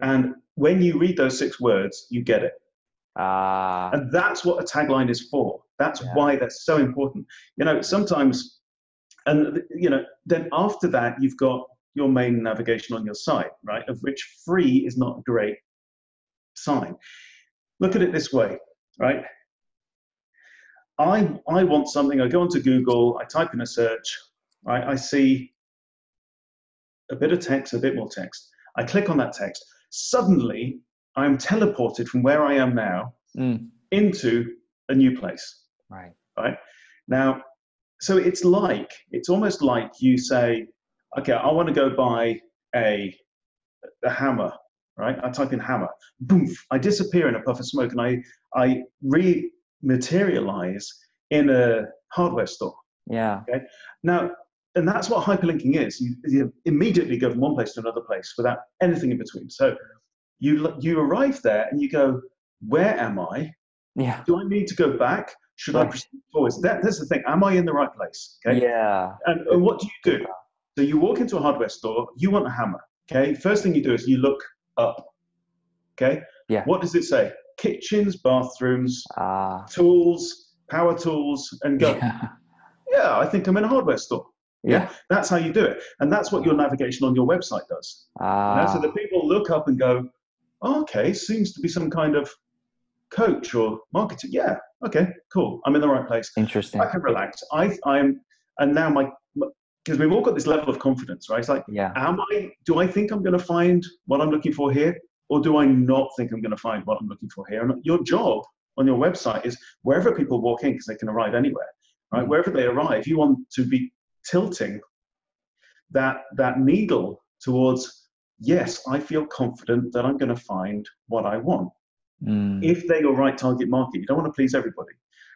And when you read those 6 words, you get it. And that's what a tagline is for. That's why that's so important. You know, sometimes, and, you know, then after that, you've got your main navigation on your site, right? Of which free is not a great sign. Look at it this way, right? I want something, I go onto Google, I type in a search, right? I see a bit of text, a bit more text. I click on that text. Suddenly, I'm teleported from where I am now into a new place. Right. Right. Now, so it's almost like you say, okay, I want to go buy a hammer, right? I type in hammer, boom, I disappear in a puff of smoke, and I rematerialize in a hardware store. Yeah. Okay. Now, and that's what hyperlinking is. You immediately go from one place to another place without anything in between. So you arrive there and you go, where am I? Yeah. Do I need to go back? Should I proceed forwards? That's the thing. Am I in the right place? Okay. Yeah. And what do? So you walk into a hardware store. You want a hammer. Okay. First thing you do is you look up. Okay. Yeah. What does it say? Kitchens, bathrooms, tools, power tools, and go. Yeah, I think I'm in a hardware store. Yeah, that's how you do it, and that's what your navigation on your website does. So the people look up and go, oh, "Okay, seems to be some kind of coach or marketer." Yeah, okay, cool. I'm in the right place. Interesting. I can relax. I'm, and now because we've all got this level of confidence, right? It's like, do I think I'm going to find what I'm looking for here, or do I not think I'm going to find what I'm looking for here? And your job on your website is wherever people walk in, because they can arrive anywhere, right? Wherever they arrive, you want to be tilting that needle towards, yes, I feel confident that I'm going to find what I want. If they're your right target market, you don't want to please everybody.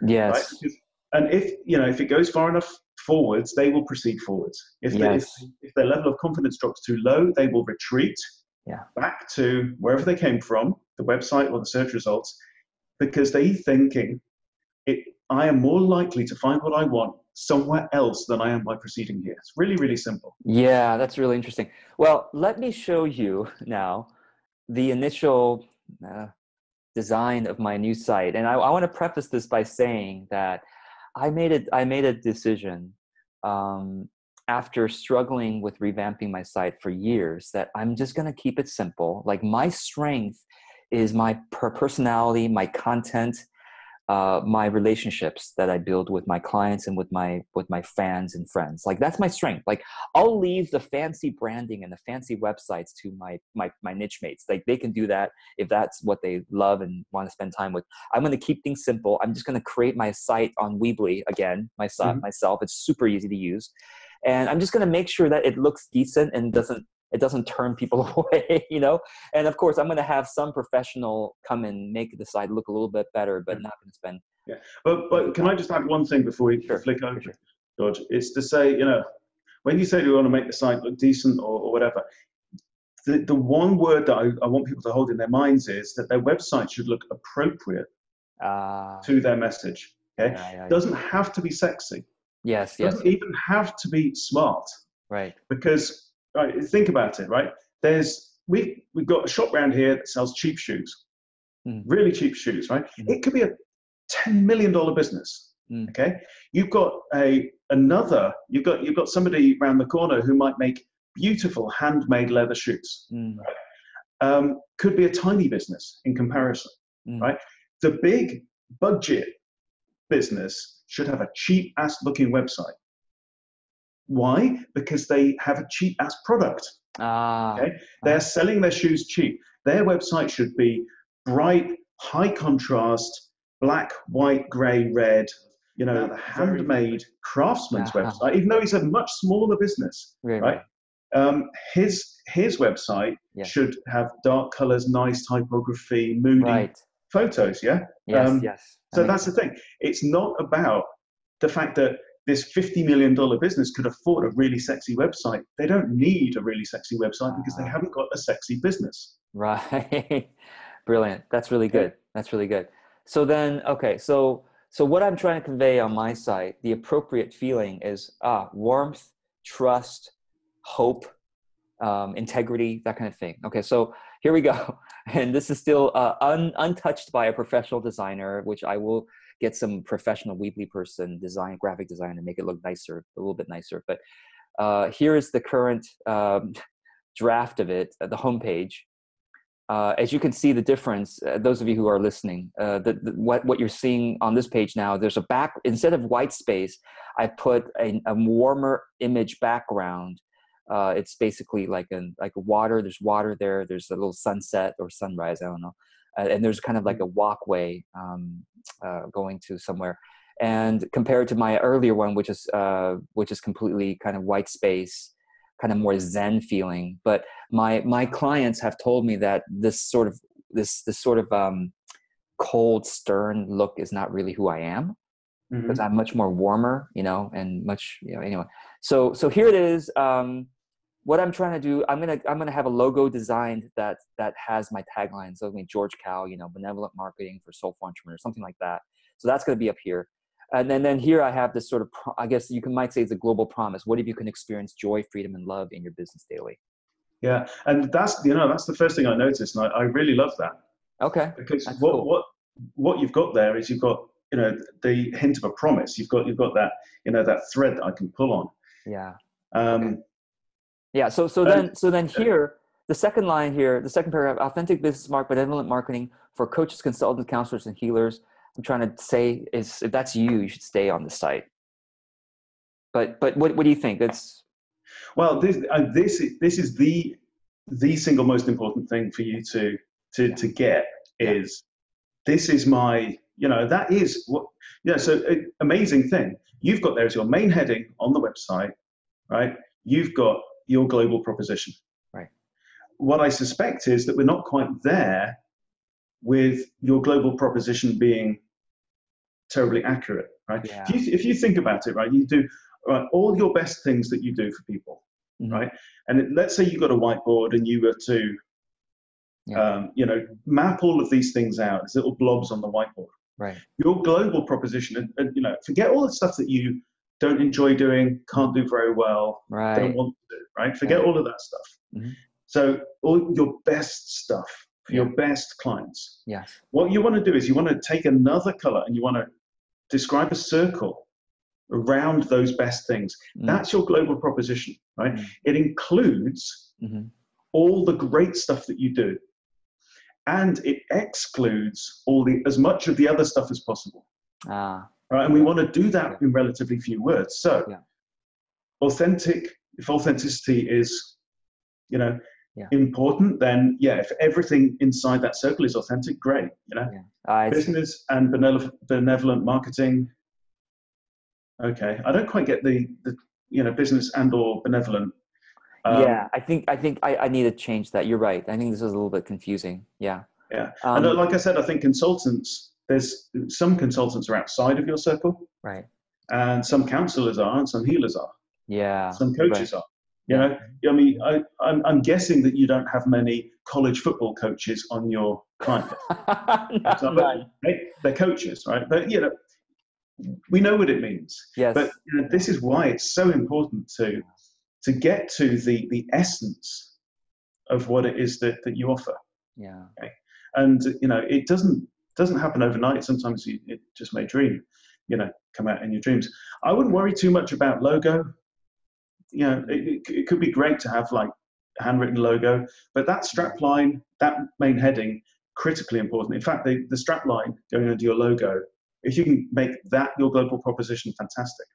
Yes. Right? Because, and if it goes far enough forwards, they will proceed forwards. If their level of confidence drops too low, they will retreat back to wherever they came from, the website or the search results, because they're thinking, I am more likely to find what I want somewhere else than I am by proceeding here. It's really, really simple. Yeah, that's really interesting. Well, let me show you now the initial design of my new site. And I want to preface this by saying that I made a decision after struggling with revamping my site for years that I'm just going to keep it simple. Like my strength is my personality, my content, my relationships that I build with my clients and with my fans and friends. Like that's my strength. Like I'll leave the fancy branding and the fancy websites to my niche mates. Like they can do that if that's what they love and want to spend time with. I'm going to keep things simple. I'm just going to create my site on Weebly again, myself. It's super easy to use. And I'm just going to make sure that it looks decent and it doesn't turn people away, you know? And of course, I'm going to have some professional come and make the site look a little bit better, but not going to spend. Yeah. But can I just add one thing before we flick over, George? It's to say, when you say you want to make the site look decent or whatever, the one word that I want people to hold in their minds is that their website should look appropriate to their message. Okay. It doesn't have to be sexy. Yes. It doesn't even have to be smart. Right. Because think about it, right? We've got a shop around here that sells cheap shoes, really cheap shoes, right? It could be a $10 million business. Okay, you've got you've got somebody around the corner who might make beautiful handmade leather shoes. Right? Could be a tiny business in comparison, right? The big budget business should have a cheap ass looking website. Why? Because they have a cheap ass product. Okay? They're selling their shoes cheap. Their website should be bright, high contrast, black, white, gray, red, the handmade craftsman's website, even though he's a much smaller business, right? His website should have dark colors, nice typography, moody photos, yeah? Yes, yes. That So makes that's the sense. thing. It's not about the fact that this $50 million business could afford a really sexy website. They don't need a really sexy website because they haven't got a sexy business. Right. Brilliant. That's really Okay? good. That's really good. So then, okay, so what I'm trying to convey on my side, the appropriate feeling is warmth, trust, hope, integrity, that kind of thing. Okay, so here we go. And this is still untouched by a professional designer, which I will get some professional Weebly person design, graphic design, and make it look nicer, a little bit nicer. But here is the current draft of it, the homepage. As you can see the difference, those of you who are listening, what you're seeing on this page now, there's a back, instead of white space, I put a warmer image background. It's basically like a water, there's water there, there's a little sunset or sunrise, I don't know. And there's kind of like a walkway going to somewhere. And compared to my earlier one, which is completely kind of white space, kind of more Zen feeling. But my clients have told me that this sort of cold, stern look is not really who I am, because I'm much more warmer, and much, anyway. So here it is. What I'm trying to do, I'm gonna have a logo designed that has my tagline. So George Cal, benevolent marketing for soulful entrepreneurs, something like that. So that's gonna be up here. And then here I have this sort of, I guess might say it's a global promise. What if you can experience joy, freedom, and love in your business daily? Yeah, and that's the first thing I noticed, and I really love that. Okay, Because that's what cool. what you've got there is you've got the hint of a promise. You've got that that thread that I can pull on. Yeah. Okay. Um, Yeah. So and then here, the second line here, the second paragraph: authentic business benevolent marketing for coaches, consultants, counselors, and healers. I'm trying to say is, if that's you, you should stay on the site. But what do you think? It's well, this is the single most important thing for you to get yeah. is, this is my, that is what, so amazing thing. You've got there as your main heading on the website, right? You've got your global proposition. Right. What I suspect is that we're not quite there with your global proposition being terribly accurate, right? Yeah. If you think about it, right, you do all your best things that you do for people, Mm-hmm. right? And let's say you got a whiteboard and you were to, Yeah. map all of these things out as little blobs on the whiteboard. Right. Your global proposition, and forget all the stuff that you don't enjoy doing, can't do very well, don't Right. want to do, right? Forget Right. all of that stuff. Mm-hmm. So all your best stuff for Yeah. your best clients. Yes. What you want to do is you want to take another color and you want to describe a circle around those best things. That's your global proposition, right? It includes Mm-hmm. all the great stuff that you do, and it excludes as much of the other stuff as possible. Ah. Right? And we want to do that Yeah. in relatively few words. So Yeah. if authenticity is, Yeah. important, then if everything inside that circle is authentic, great. Yeah. Business and benevolent marketing. Okay, I don't quite get the business and or benevolent. Yeah. I think I need to change that. You're right. I think this is a little bit confusing. Yeah. Yeah, and like I said, I think there's some consultants are outside of your circle, Right. and some counselors are, and some healers are, Yeah. some Right. coaches are. Yeah. I mean, I'm guessing that you don't have many college football coaches on your client list. But None. they're coaches, right? But we know what it means. Yes. But this is why it's so important to get to the essence of what it is that you offer. Yeah. Okay? And it doesn't happen overnight. Sometimes it just may come out in your dreams. I wouldn't worry too much about logo. It could be great to have like a handwritten logo, but that strapline, that main heading, critically important. In fact, the strapline going under your logo, if you can make that your global proposition, fantastic.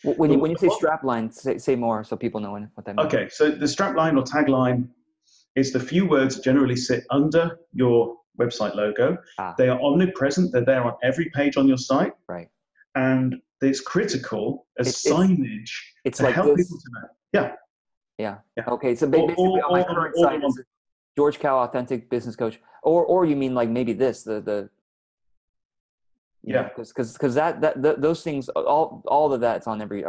When you say strapline, say more so people know what that means. Okay, so the strapline or tagline is the few words that generally sit under your website logo. They are omnipresent. They're there on every page on your site. Right. And it's critical as signage it's to like help this. people to know. Yeah. Okay, so basically on my current site is George Cal, authentic business coach, or you mean like maybe this, the You know, because that those things, all of that's on every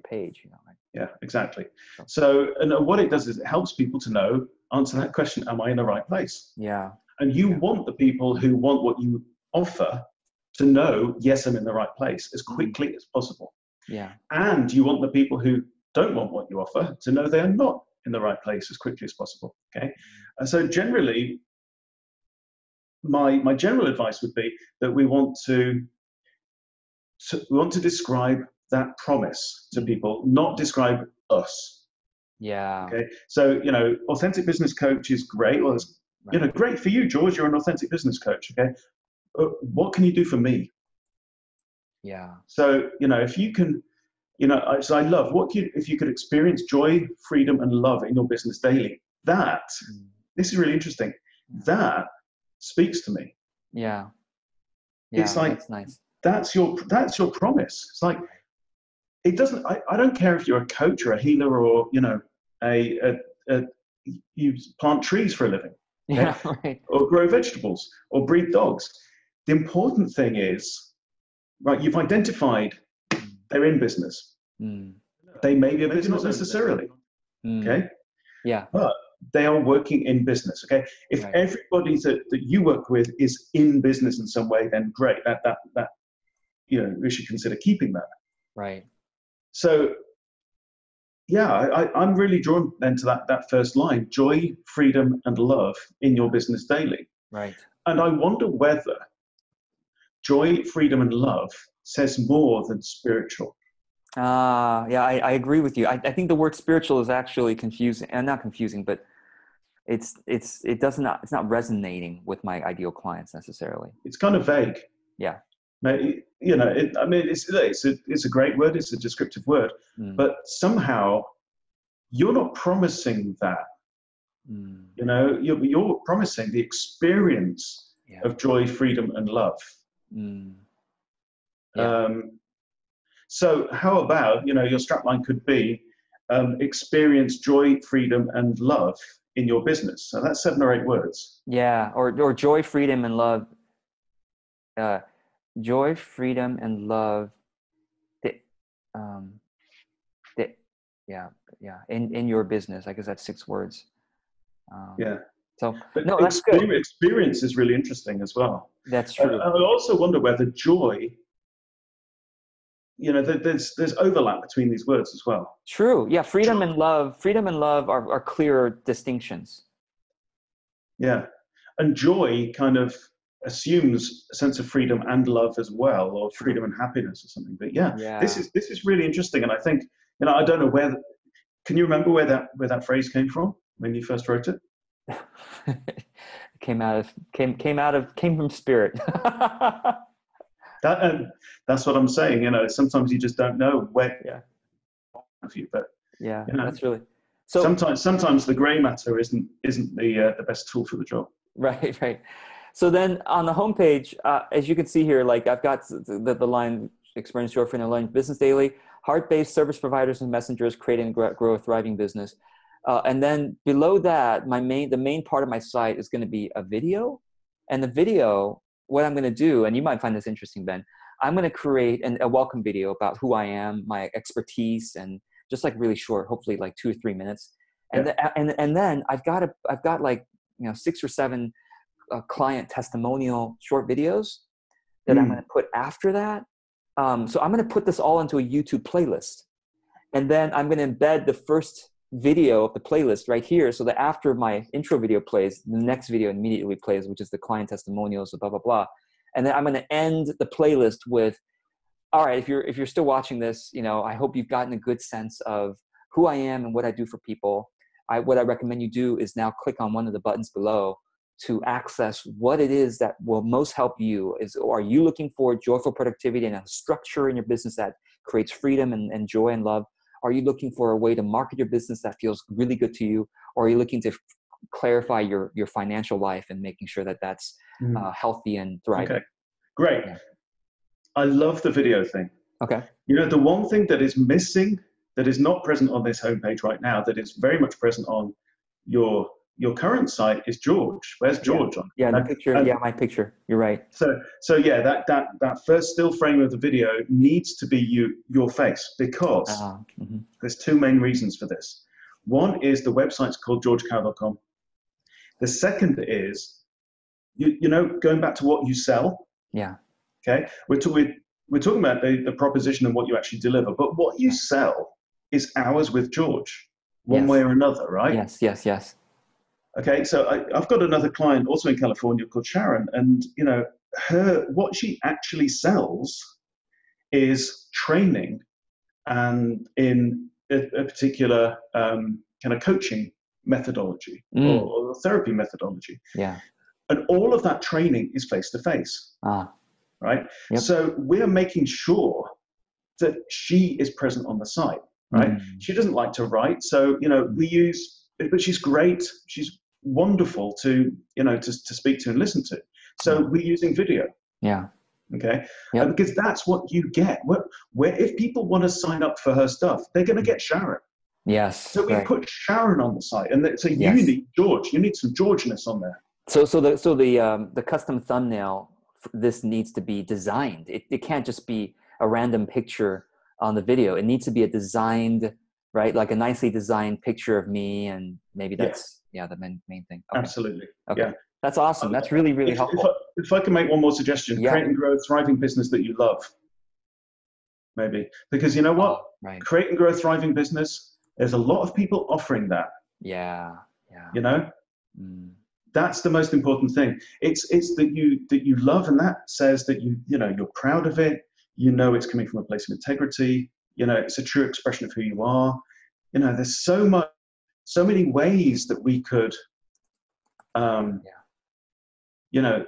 page, you know. Right? Yeah, exactly. So, and what it does is it helps people to know, answer that question, am I in the right place? Yeah. And you want the people who want what you offer to know, yes, I'm in the right place as quickly as possible. Yeah. And you want the people who don't want what you offer to know they are not in the right place as quickly as possible. Okay. And so generally, my general advice would be that we want to describe that promise to people, not describe us. Yeah. Okay. So, you know, authentic business coach is great. Well, it's, you know, great for you, George. You're an authentic business coach. Okay. What can you do for me? Yeah. So, you know, if you can, you know, so I love if you could experience joy, freedom, and love in your business daily. This is really interesting. That speaks to me. Yeah. It's like, that's nice. That's your promise. It's like, it doesn't, I don't care if you're a coach or a healer or, you know, you plant trees for a living. Okay? Yeah, right. Or grow vegetables or breed dogs. The important thing is, right, you've identified they're in business. They may be a business, not necessarily. Okay? Yeah. But they are working in business. Okay? If everybody that you work with is in business in some way, then great. That you know, we should consider keeping that. Right. So yeah, I'm really drawn then to that first line: joy, freedom, and love in your business daily. Right. And I wonder whether joy, freedom, and love says more than spiritual. Yeah, I agree with you. I think the word spiritual is actually confusing, and not confusing, but it's not resonating with my ideal clients necessarily. It's kind of vague. Yeah. You know, I mean, it's a great word. It's a descriptive word, but somehow you're not promising that. You know, you're promising the experience of joy, freedom, and love. So how about, you know, your strapline could be experience joy, freedom, and love in your business. So that's 7 or 8 words. Yeah, or joy, freedom, and love. Joy, freedom, and love. In your business. I guess that's 6 words. So but no, that's good. Experience is really interesting as well. That's true. I also wonder whether joy, you know, there's overlap between these words as well. True. Yeah. Freedom and love are clear distinctions. Yeah. And joy kind of assumes a sense of freedom and love as well, or freedom and happiness or something. But this is really interesting. And I think, you know, I don't know can you remember where that phrase came from when you first wrote it? came from spirit. That's what I'm saying. You know, sometimes you just don't know where. But you know, that's really so. Sometimes the gray matter isn't the best tool for the job. Right. So then on the homepage, as you can see here, like I've got the line experience your friend and learn business daily, heart-based service providers and messengers creating and grow a thriving business. And then below that, the main part of my site is going to be a video. And the video, what I'm going to do, and you might find this interesting, Ben, I'm going to create a welcome video about who I am, my expertise, and just like really short, hopefully like 2 or 3 minutes. And then I've got like, you know, 6 or 7 client testimonial short videos that I'm going to put after that. So I'm going to put this all into a YouTube playlist, and then I'm going to embed the first video of the playlist right here, so that after my intro video plays, the next video immediately plays, which is the client testimonials, blah blah blah. And then I'm going to end the playlist with, all right, if you're still watching this, you know, I hope you've gotten a good sense of who I am and what I do for people. What I recommend you do is now click on one of the buttons below to access what it is that will most help you. Are you looking for joyful productivity and a structure in your business that creates freedom and joy and love? Are you looking for a way to market your business that feels really good to you? Or are you looking to clarify your financial life and making sure that that's healthy and thriving? Okay, great. Yeah. I love the video thing. Okay. You know, the one thing that is missing, that is not present on this homepage right now, that is very much present on your your current site is George. Where's George on? Yeah, the picture. And Yeah, my picture. You're right. so yeah, that first still frame of the video needs to be your face, because there's two main reasons for this. One is the website's called georgecarroll.com. The second is, you know, going back to what you sell. Yeah. Okay. We're talking about the proposition and what you actually deliver, but what you sell is hours with George, one way or another, right? Yes. Okay. So I've got another client also in California called Sharon, and you know, what she actually sells is training and in a particular kind of coaching methodology or therapy methodology. Yeah. And all of that training is face-to-face, right? Yep. So we're making sure that she is present on the site, right? She doesn't like to write, so, you know, but she's great. She's wonderful to, you know, to speak to and listen to. So we're using video. Yeah. Okay. Yep. Because that's what you get. Where if people want to sign up for her stuff, they're going to get Sharon. Yes. So we put Sharon on the site, and so you need George. You need some Georgeness on there. So the custom thumbnail, this needs to be designed. It can't just be a random picture on the video. It needs to be a designed, right? Like a nicely designed picture of me, and maybe that's the main thing. Okay. Absolutely. Okay. Yeah. That's awesome. That's really helpful. If I can make one more suggestion, create and grow a thriving business that you love. Maybe. Because you know what? Create and grow a thriving business, there's a lot of people offering that. Yeah. You know? That's the most important thing. It's that you love, and that says that you know, you're proud of it. You know, it's coming from a place of integrity. You know, it's a true expression of who you are. You know, there's so many ways that we could, you know,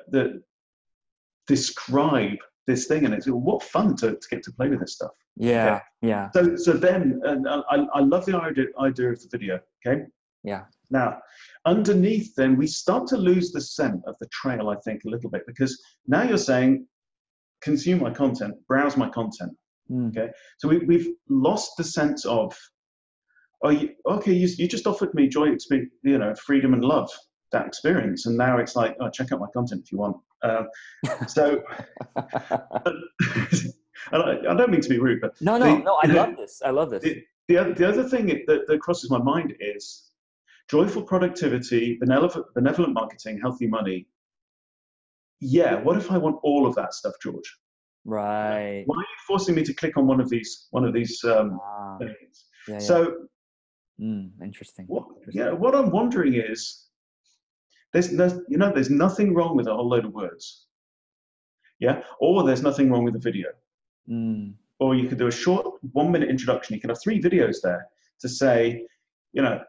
describe this thing, and it's what fun to get to play with this stuff. Yeah. So then, and I love the idea of the video. Okay. Yeah. Now, underneath, then we start to lose the scent of the trail, I think, a little bit, because now you're saying, consume my content, browse my content. Okay. So we've lost the sense of, you just offered me joy, you know, freedom and love, that experience, and now it's like, check out my content if you want. So, I don't mean to be rude, but no, I love this. I love this. The other thing that crosses my mind is joyful productivity, benevolent marketing, healthy money. Yeah, what if I want all of that stuff, George? Right. Why are you forcing me to click on one of these things? Yeah. So, interesting. What I'm wondering is, there's nothing wrong with a whole load of words. Yeah, or there's nothing wrong with a video. Or you could do a short 1-minute introduction. You can have 3 videos there to say, you know,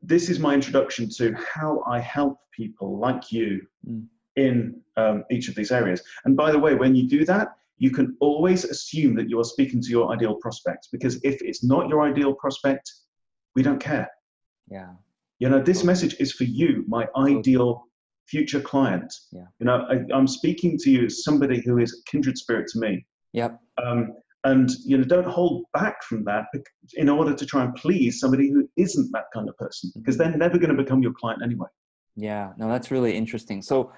this is my introduction to how I help people like you in each of these areas. And by the way, when you do that, you can always assume that you are speaking to your ideal prospect, because if it's not your ideal prospect, we don't care. Yeah. You know, this message is for you, my ideal future client. Yeah. You know, I'm speaking to you as somebody who is a kindred spirit to me. Yep. And, you know, don't hold back from that in order to try and please somebody who isn't that kind of person, because they're never going to become your client anyway. Yeah. No, that's really interesting. So,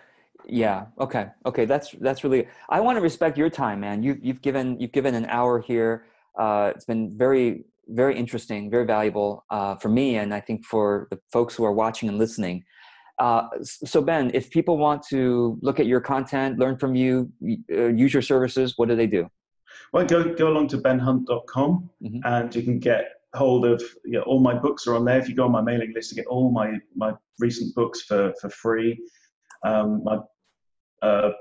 yeah. Okay. That's really, I want to respect your time, man. You've given an hour here. It's been very, very interesting, very valuable for me, and I think for the folks who are watching and listening. So Ben, if people want to look at your content, learn from you, use your services, what do they do? Well, go along to benhunt.com and you can get hold of, you know, all my books are on there. If you go on my mailing list to get all my recent books for free. My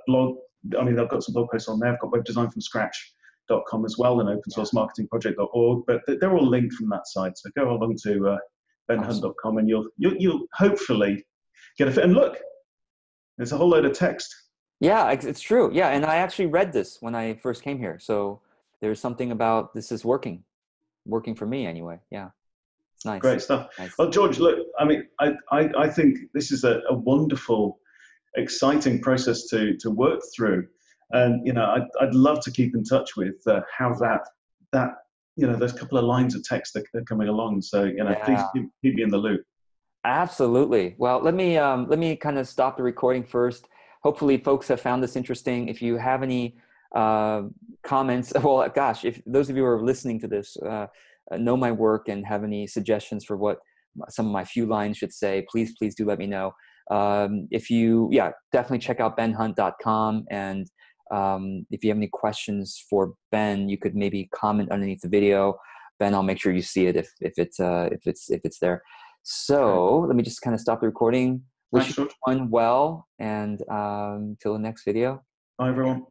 blog, I mean, I've got some blog posts on there. I've got webdesignfromscratch.com as well, and opensourcemarketingproject.org, but they're all linked from that site. So go along to benhunt.com and you'll hopefully get a fit. And look, there's a whole load of text. Yeah, it's true. Yeah, and I actually read this when I first came here. So there's something about this is working for me anyway. Yeah, it's nice. Great stuff. Nice. Well, George, look, I mean, I think this is a wonderful, exciting process to work through. And, you know, I'd love to keep in touch with how that those couple of lines of text that are coming along. So, please Yeah. keep me in the loop. Absolutely. Well, let me kind of stop the recording first. Hopefully, folks have found this interesting. If you have any comments, well, gosh, if those of you who are listening to this know my work and have any suggestions for what some of my few lines should say, please do let me know. If you, yeah, definitely check out benhunt.com. And if you have any questions for Ben, you could maybe comment underneath the video. Ben, I'll make sure you see it if it's there. So let me just kind of stop the recording. Wish Thanks, you George. everyone well, and till the next video. Bye, everyone.